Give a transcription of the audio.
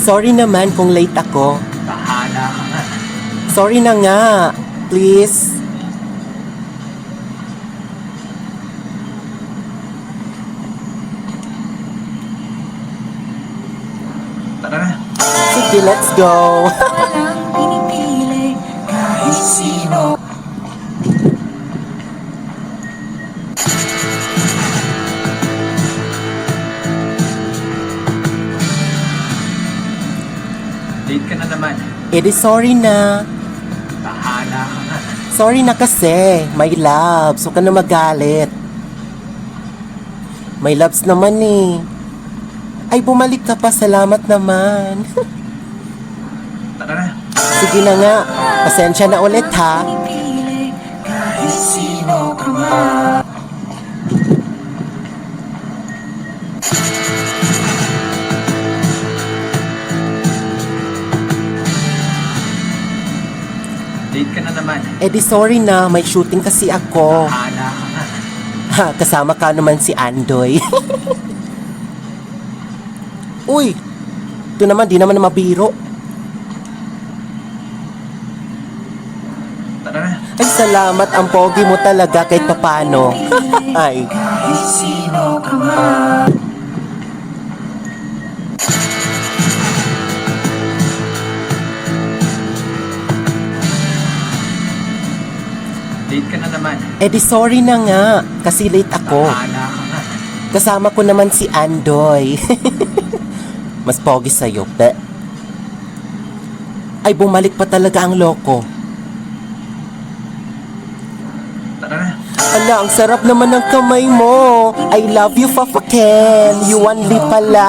Sorry naman kung late ako. Bahala ka nga. Sorry na nga. Please. Tara na. Sige, let's go. Walang pinipili kahit sino. Late ka na naman. Sorry na. Bahala ka nga. Sorry na kasi. My loves. Huwag ka na magalit. My loves naman eh. Ay, bumalik ka pa. Salamat naman. Tara na. Sige na nga. Pasensya na ulit ha. Pinipili kahit sino ka man. Late ka na naman. Sorry na. May shooting kasi ako. Bahala ka nga. Ha, kasama ka naman si Andoy. Uy! Ito naman, di naman na mabiro. Tara na. Ay, salamat. Ang pogi mo talaga kahit papano. Ay. Kahit sino ka man. Late ka na naman. Sorry na nga. Kasi late ako. Bahala ka nga. Kasama ko naman si Andoy. Mas pogi sa'yo, pe. Ay, bumalik pa talaga ang loko. Tara na. Ala, ang sarap naman ng kamay mo. I love you, Papa Ken. You only pala.